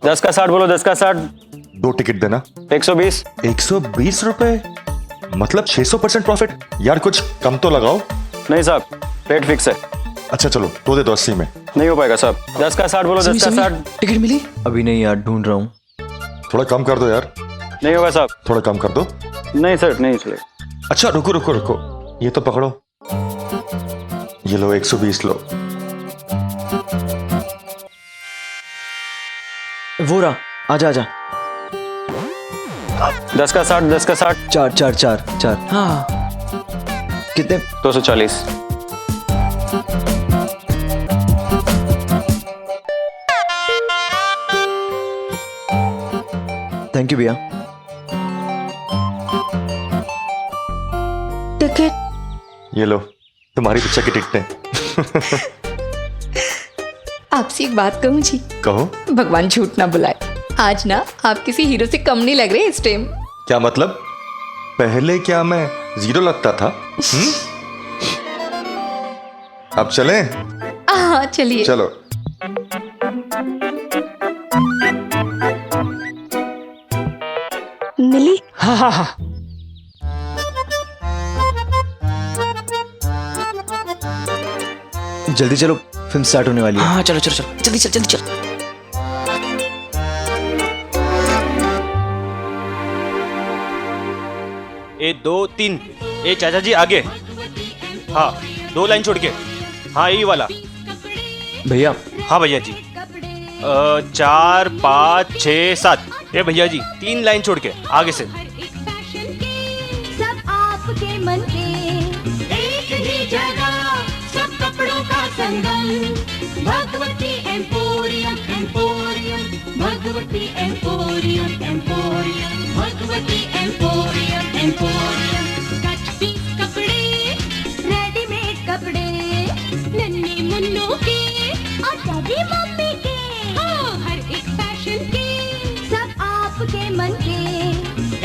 10 का 60 बोलो, 10 का 60। 2 टिकट देना। 120। 120 रुपए, मतलब 600% प्रॉफिट। यार कुछ कम तो लगाओ। नहीं साहब, रेट फिक्स है। अच्छा चलो, तो दे दो 80 में। नहीं हो पाएगा साहब। 10 का 60 बोलो, 10 का 60। टिकट मिली? अभी नहीं यार, ढूंढ रहा हूँ। थोड़ा कम कर दो यार। नहीं होगा साहब। थोड़ा कम कर दो। नहीं सर, नहीं चलेगा। अच्छा रुको रुको रुको, ये तो पकड़ो। ये लो 120 लो। वो रहा, आजा आजा। 10 का 60, 10 का 60। 4 4 4 4। हाँ कितने? 240। थैंक यू भैया। टिकट। ये लो तुम्हारी पिक्चर की टिकटें। आपसे एक बात कहूँ जी, कहो। भगवान झूठ ना बुलाए, आज ना आप किसी हीरो से कम नहीं लग रहे इस टाइम। क्या मतलब? पहले क्या मैं जीरो लगता था? अब चलें? हाँ चलिए। चलो। मिली? हाँ हाँ हाँ। जल्दी चलो, फिल्म स्टार्ट होने वाली है। हाँ चलो चलो चलो, जल्दी चल जल्दी चल। 1 2 3। ए चाचा जी आगे। हाँ 2 लाइन छोड़ के। हाँ यही वाला। भैया। हाँ भैया जी। 4 5 6 7। ए भैया जी 3 लाइन छोड़ के आगे से। सब आपके मन के, एक ही जगह सब कपड़ों का संगम। Bhagwati emporium emporium, Bhagwati emporium emporium, Bhagwati emporium emporium. Cut piece कपड़े, रेडीमेड कपड़े, नन्ही मुन्नों के और डैडी मम्मी के। हाँ हर एक फैशन के, सब आपके मन के,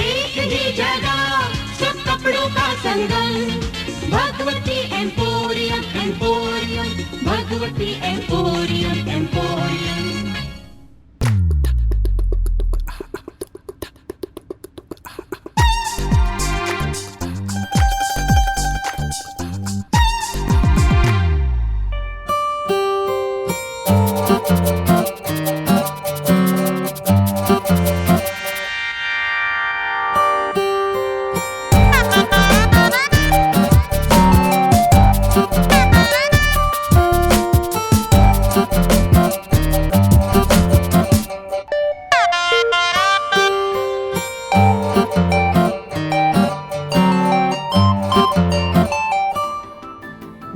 एक ही जगह सब कपड़ों का संगम। Bhagwati emporium emporium, Bhagwati emporium emporium.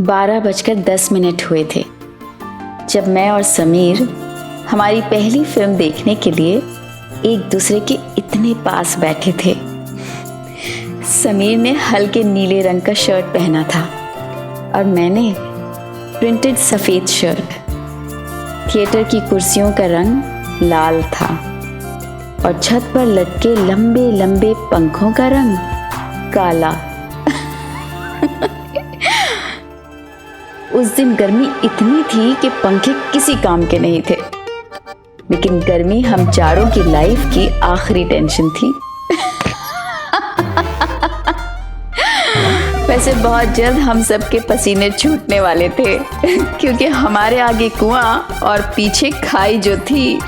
बारह बजकर 10 मिनट हुए थे जब मैं और समीर हमारी पहली फिल्म देखने के लिए एक दूसरे के इतने पास बैठे थे। समीर ने हल्के नीले रंग का शर्ट पहना था और मैंने प्रिंटेड सफ़ेद शर्ट। थिएटर की कुर्सियों का रंग लाल था और छत पर लटके लंबे लंबे पंखों का रंग काला। उस दिन गर्मी इतनी थी कि पंखे किसी काम के नहीं थे, लेकिन गर्मी हम चारों की लाइफ की आखिरी टेंशन थी। वैसे बहुत जल्द हम सबके पसीने छूटने वाले थे क्योंकि हमारे आगे कुआं और पीछे खाई जो थी।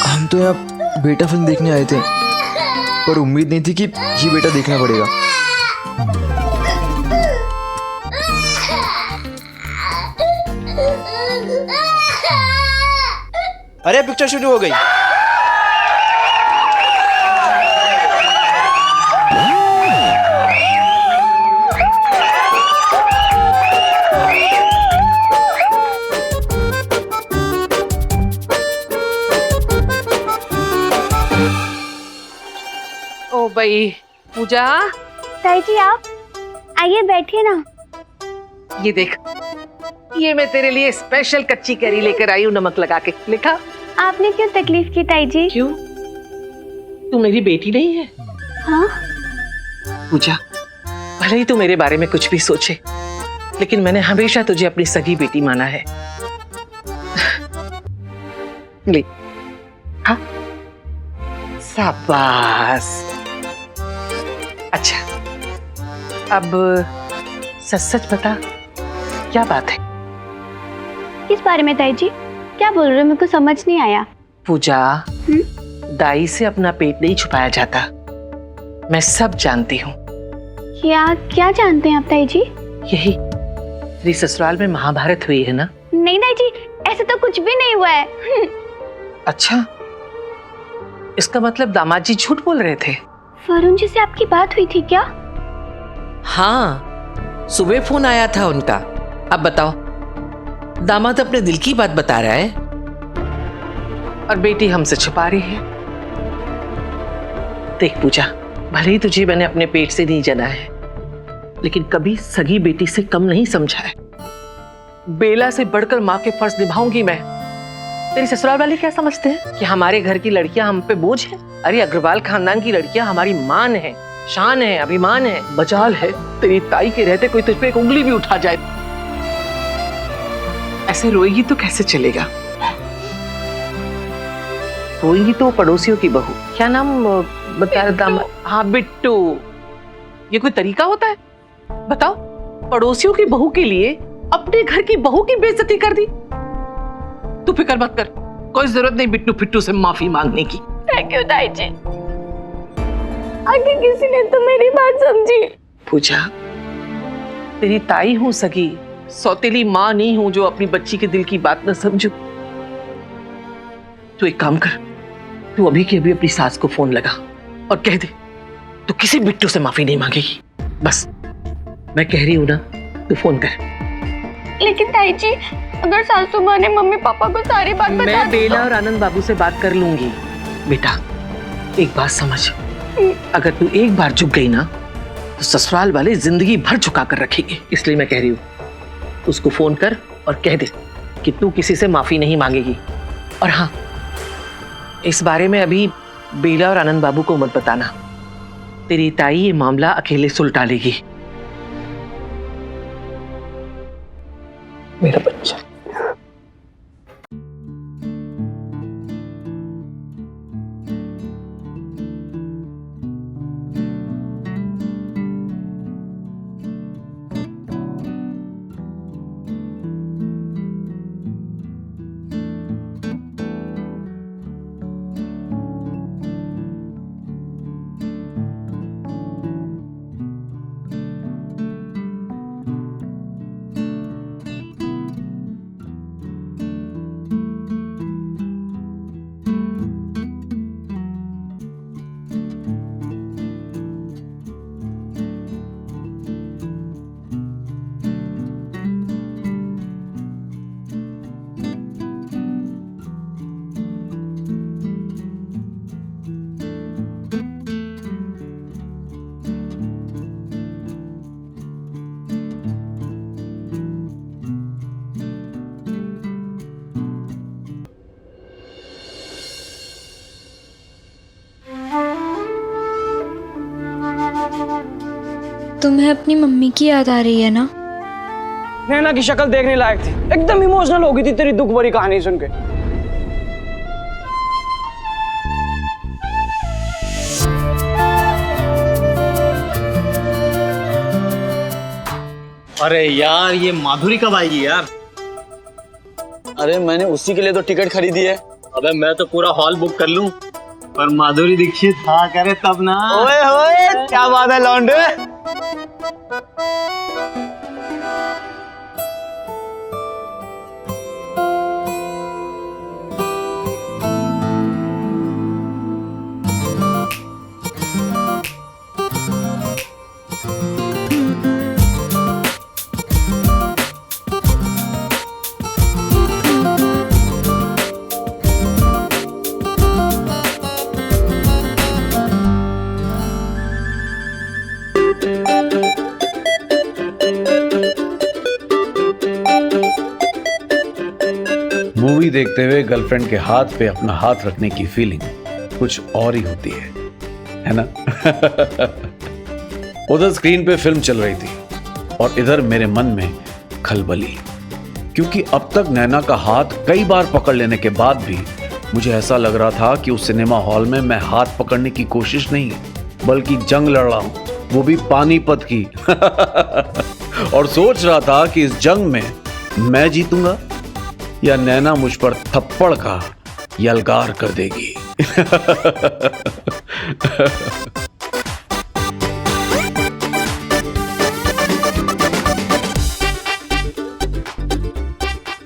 हम तो यहाँ बेटा फिल्म देखने आए थे, पर उम्मीद नहीं थी कि ये बेटा देखना पड़ेगा। अरे पिक्चर शुरू हो गई। ओ भाई पूजा, ताई जी आप आइए बैठिए ना। ये देख, ये मैं तेरे लिए स्पेशल कच्ची कैरी लेकर आई हूँ, नमक लगा के। लिखा। आपने क्यों तकलीफ की ताई जी? क्यों? तू मेरी बेटी नहीं है? हाँ? पूजा, भले ही तू मेरे बारे में कुछ भी सोचे, लेकिन मैंने हमेशा तुझे अपनी सगी बेटी माना है। ले। हाँ? शाबाश। अच्छा, अब सच सच बता, क्या बात है? किस बारे में ताई जी? क्या बोल रहे हो? मेरे को समझ नहीं आया। पूजा, दाई से अपना पेट नहीं छुपाया जाता, मैं सब जानती हूँ। क्या क्या जानते हैं आप ताई जी? यही तेरी ससुराल में महाभारत हुई है ना? नहीं ताई जी, ऐसे तो कुछ भी नहीं हुआ है। अच्छा, इसका मतलब दामाद जी झूठ बोल रहे थे? वरुण जी से आपकी बात हुई थी क्या? हाँ, सुबह फोन आया था उनका। अब बताओ, दामाद अपने दिल की बात बता रहा है और बेटी हमसे छुपा रही है। देख पूजा, भले ही तुझे मैंने अपने पेट से नहीं जना है, लेकिन कभी सगी बेटी से कम नहीं समझा है। बेला से बढ़कर माँ के फर्ज निभाऊंगी मैं। तेरी ससुराल वाले क्या समझते हैं कि हमारे घर की लड़कियां हम पे बोझ हैं? अरे अग्रवाल खानदान की लड़कियां हमारी मान है, शान है, अभिमान है, बचाल है। तेरी ताई के रहते कोई तुझ पे एक उंगली भी उठा जाए, ऐसे रोएगी तो कैसे चलेगा? रोएगी तो पड़ोसियों की बहू, क्या नाम बता रहा था? हाँ बिट्टू। ये कोई तरीका होता है? बताओ, पड़ोसियों की बहू के लिए अपने घर की बहू की बेइज्जती कर दी। तू फिक्र मत कर, कोई जरूरत नहीं बिट्टू फिट्टू से माफी मांगने की। थैंक यू ताई जी, आगे किसी ने तो मेरी बात समझी। पूजा, तेरी ताई हूं सगी, सौतेली माँ नहीं हूं जो अपनी बच्ची के दिल की बात न समझू। तू एक काम कर, तू अभी के अभी अपनी सास को फोन लगा और कह दे तू किसी बिट्टू से माफी नहीं मांगेगी। बस मैं कह रही हूं ना, तू फोन कर। लेकिन ताई जी, अगर सासू माँ ने मम्मी पापा को सारी बात बता मैं दी बेला तो? और आनंद बाबू से बात कर लूंगी। बेटा, एक बात समझ, अगर तू एक बार झुक गई ना, तो ससुराल वाले जिंदगी भर झुका कर रखेंगे। इसलिए मैं कह रही हूँ, उसको फोन कर और कह दे कि तू किसी से माफी नहीं मांगेगी। और हाँ, इस बारे में अभी बेला और आनंद बाबू को मत बताना। तेरी ताई ये मामला अकेले सुलटा लेगी। मेरा बच्चा। तुम्हें अपनी मम्मी की याद आ रही है ना? नैना की शक्ल देखने लायक थी, एकदम इमोशनल हो गई थी तेरी दुख भरी कहानी सुन के। अरे यार, ये माधुरी कब आएगी यार? अरे मैंने उसी के लिए तो टिकट खरीदी है। अबे मैं तो पूरा हॉल बुक कर लूं, पर माधुरी दीक्षित हाँ करे तब ना। ओए होए, क्या बात है लौंडे? देखते हुए गर्लफ्रेंड के हाथ पे अपना हाथ रखने की फीलिंग कुछ और ही होती है ना? उधर स्क्रीन पे फिल्म चल रही थी और इधर मेरे मन में खलबली, क्योंकि अब तक नैना का हाथ कई बार पकड़ लेने के बाद भी मुझे ऐसा लग रहा था कि उस सिनेमा हॉल में मैं हाथ पकड़ने की कोशिश नहीं बल्कि जंग लड़ रहा हूं, वो भी पानीपत की। और सोच रहा था कि इस जंग में मैं जीतूंगा या नैना मुझ पर थप्पड़ का यलगार कर देगी।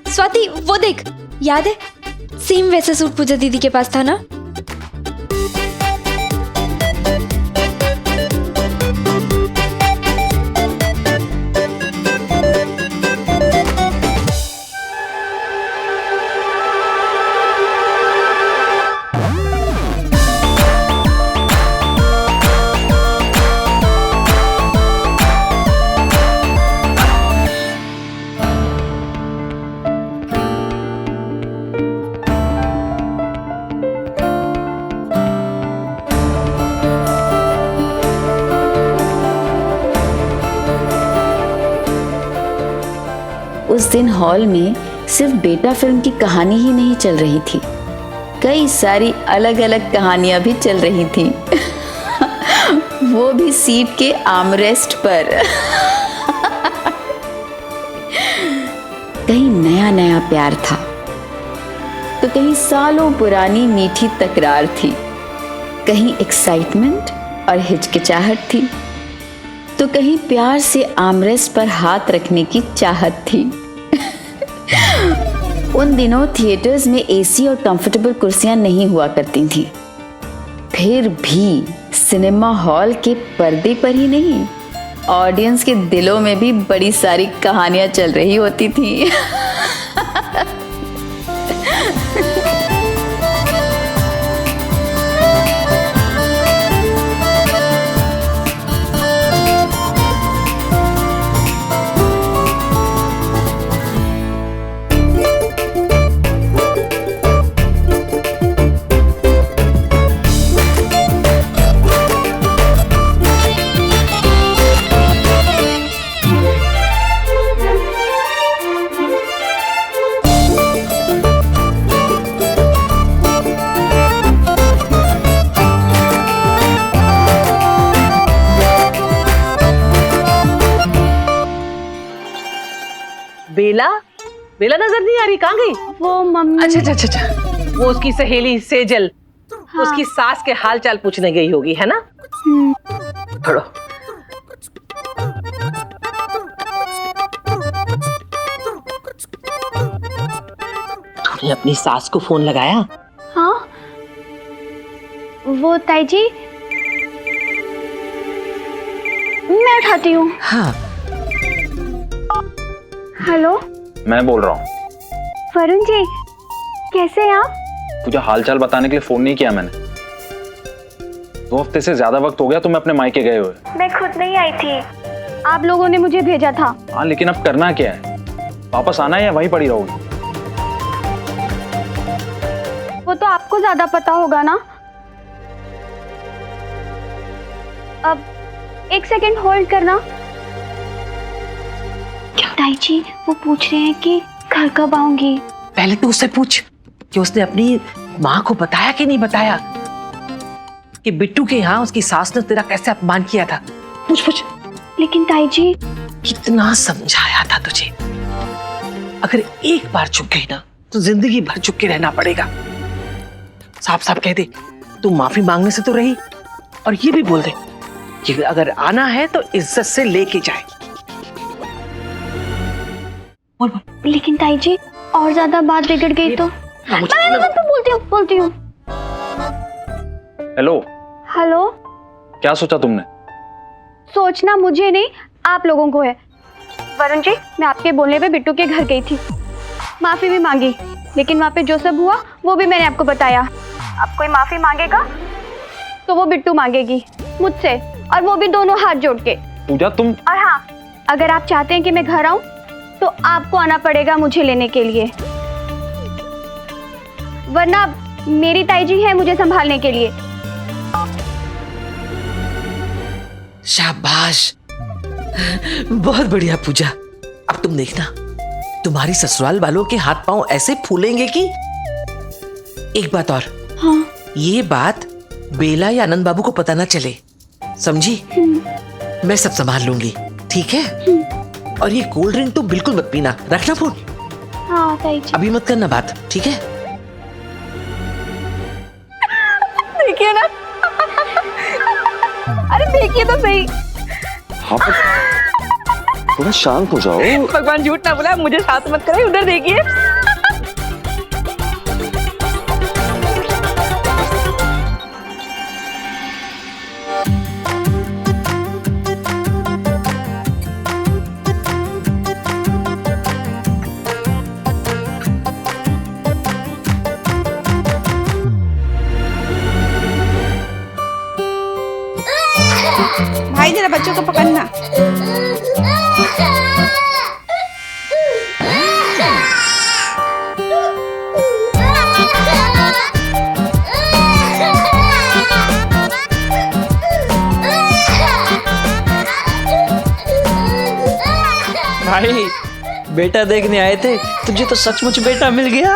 स्वाति वो देख, याद है सेम वैसा सूट पूजा दीदी के पास था ना? उस दिन हॉल में सिर्फ बेटा फिल्म की कहानी ही नहीं चल रही थी, कई सारी अलग अलग कहानियां भी चल रही थी। वो भी सीट के आर्मरेस्ट पर। कहीं नया नया प्यार था तो कहीं सालों पुरानी मीठी तकरार थी, कहीं एक्साइटमेंट और हिचकिचाहट थी तो कहीं प्यार से आर्मरेस्ट पर हाथ रखने की चाहत थी। उन दिनों थिएटर्स में एसी और कंफर्टेबल कुर्सियां नहीं हुआ करती थीं। फिर भी सिनेमा हॉल के पर्दे पर ही नहीं, ऑडियंस के दिलों में भी बड़ी सारी कहानियां चल रही होती थी। बेला बेला नजर नहीं आ रही, कहाँ गई? वो मम्मी। अच्छा, वो उसकी सहेली सेजल, हाँ। उसकी सास के हाल चाल पूछने गई होगी, है ना? खड़ो। तुमने अपनी सास को फोन लगाया? हाँ, वो ताई जी, मैं उठाती हूँ। हाँ। हेलो, मैं बोल रहा हूँ। वरुण जी, कैसे हैं आप? तुझे हालचाल बताने के लिए फोन नहीं किया मैंने। 2 हफ्ते से ज्यादा वक्त हो गया तुम्हें अपने मायके गए हुए। मैं खुद नहीं आई थी, आप लोगों ने मुझे भेजा था। हाँ, लेकिन अब करना क्या है? वापस आना है या वहीं पड़ी रहोगी? वो तो आपको ज्यादा पता होगा ना। अब 1 सेकंड होल्ड करना। ताई जी, वो पूछ रहे हैं कि घर कब आऊंगी। पहले तो उससे पूछ कि उसने अपनी माँ को बताया कि नहीं बताया कि बिट्टू के यहाँ उसकी सास ने तेरा कैसे अपमान किया था। पूछ। लेकिन ताई जी, कितना समझाया था तुझे, अगर एक बार चुप गई ना तो जिंदगी भर चुप के रहना पड़ेगा। साफ साफ कह दे, तू माफी मांगने से तो रही, और ये भी बोल दे कि अगर आना है तो इज्जत से लेके जाए। लेकिन ताई जी, और ज्यादा बात बिगड़ गई तो? मैं बोलती हूँ। हेलो, क्या सोचा तुमने? सोचना मुझे नहीं, आप लोगों को है। वरुण जी, मैं आपके बोलने पे बिट्टू के घर गई थी, माफी भी मांगी, लेकिन वहाँ पे जो सब हुआ वो भी मैंने आपको बताया। अब कोई माफी मांगेगा तो वो बिट्टू मांगेगी मुझसे, और वो भी दोनों हाथ जोड़ के। पूजा तुम। और हाँ, अगर आप चाहते हैं कि मैं घर आऊं तो आपको आना पड़ेगा मुझे लेने के लिए। वरना मेरी ताई जी है मुझे संभालने के लिए। शाबाश, बहुत बढ़िया पूजा। अब तुम देखना, तुम्हारी ससुराल वालों के हाथ पांव ऐसे फूलेंगे कि। एक बात और, हाँ। ये बात बेला या आनंद बाबू को पता ना चले, समझी? मैं सब संभाल लूंगी, ठीक है? और ये कोल्ड ड्रिंक तो बिल्कुल मत पीना, रखना फोन। हाँ ताई जी। अभी मत करना बात, ठीक है? देखिए ना, अरे देखिए तो सही। हाँ, थोड़ा शांत हो जाओ। भगवान झूठ ना बोला, मुझे शांत मत करे, उधर देखिए। भाई जरा बच्चों को पकड़ना। भाई बेटा देखने आए थे, तुझे तो सचमुच बेटा मिल गया।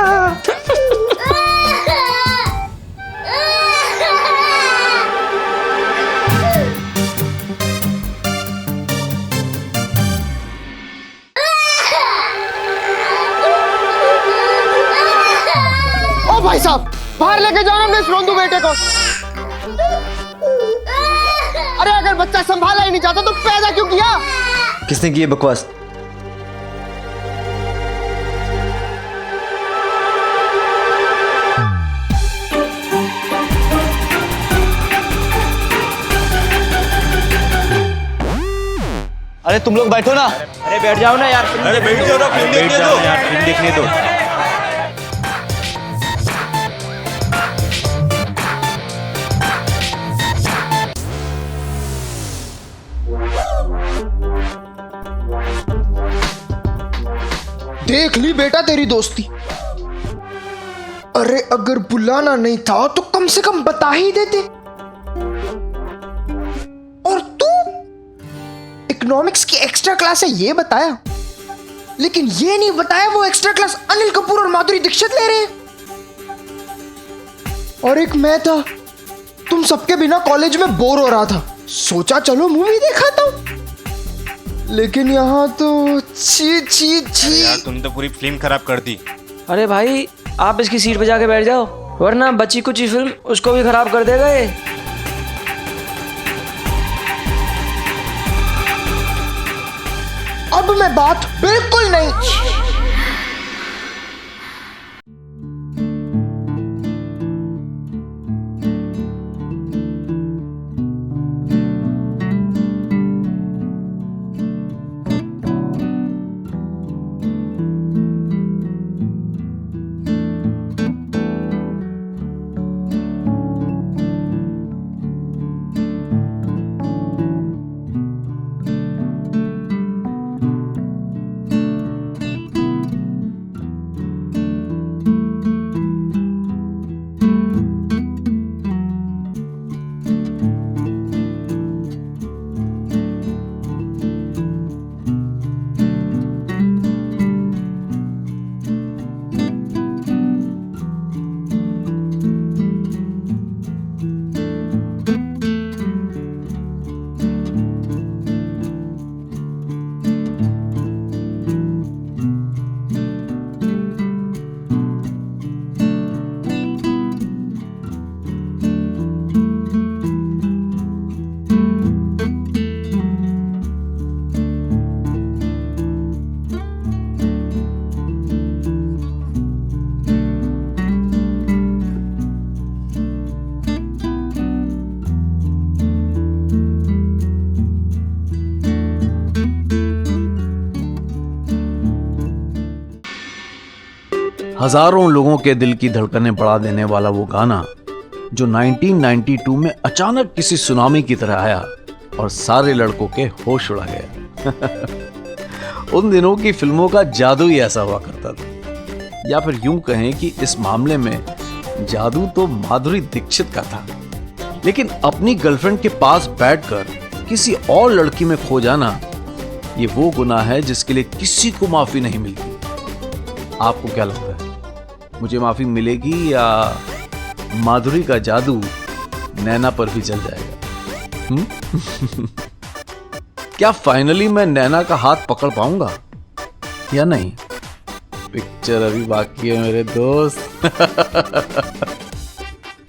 ओ भाई साहब, बाहर लेके जाओ अपने इस रोंदू बेटे को। अरे अगर बच्चा संभाला ही नहीं जाता तो पैदा क्यों किया? किसने की ये बकवास? अरे तुम लोग बैठो ना। अरे बैठ जाओ ना यार। अरे बैठ जाओ ना, फिल्म देखने दो यार, फिल्म देखने दो। देख ली बेटा तेरी दोस्ती। अरे अगर बुलाना नहीं था तो कम से कम बता ही देते। और तू इकोनॉमिक्स की एक्स्ट्रा क्लास है ये बताया, लेकिन ये नहीं बताया वो एक्स्ट्रा क्लास अनिल कपूर और माधुरी दीक्षित ले रहे हैं। और एक मैं था, तुम सबके बिना कॉलेज में बोर हो रहा था, सोचा चलो मूवी दिखाता हूं, लेकिन यहाँ तो छी छी छी। यार तुम तो पूरी फिल्म खराब कर दी। अरे भाई आप इसकी सीट पे जाके बैठ जाओ, वरना बची कुची फिल्म उसको भी खराब कर देगा ये। अब मैं बात बिल्कुल नहीं। हजारों लोगों के दिल की धड़कनें बढ़ा देने वाला वो गाना जो 1992 में अचानक किसी सुनामी की तरह आया और सारे लड़कों के होश उड़ा गया। उन दिनों की फिल्मों का जादू ही ऐसा हुआ करता था, या फिर यूं कहें कि इस मामले में जादू तो माधुरी दीक्षित का था, लेकिन अपनी गर्लफ्रेंड के पास बैठकर किसी और लड़की में खो जाना, ये वो गुनाह है जिसके लिए किसी को माफी नहीं मिलती। आपको क्या लगता है, मुझे माफी मिलेगी या माधुरी का जादू नैना पर भी चल जाएगा? क्या फाइनली मैं नैना का हाथ पकड़ पाऊंगा या नहीं? पिक्चर अभी बाकी है मेरे दोस्त।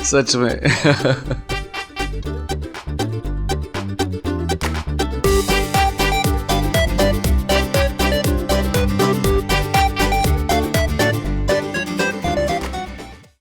सच में।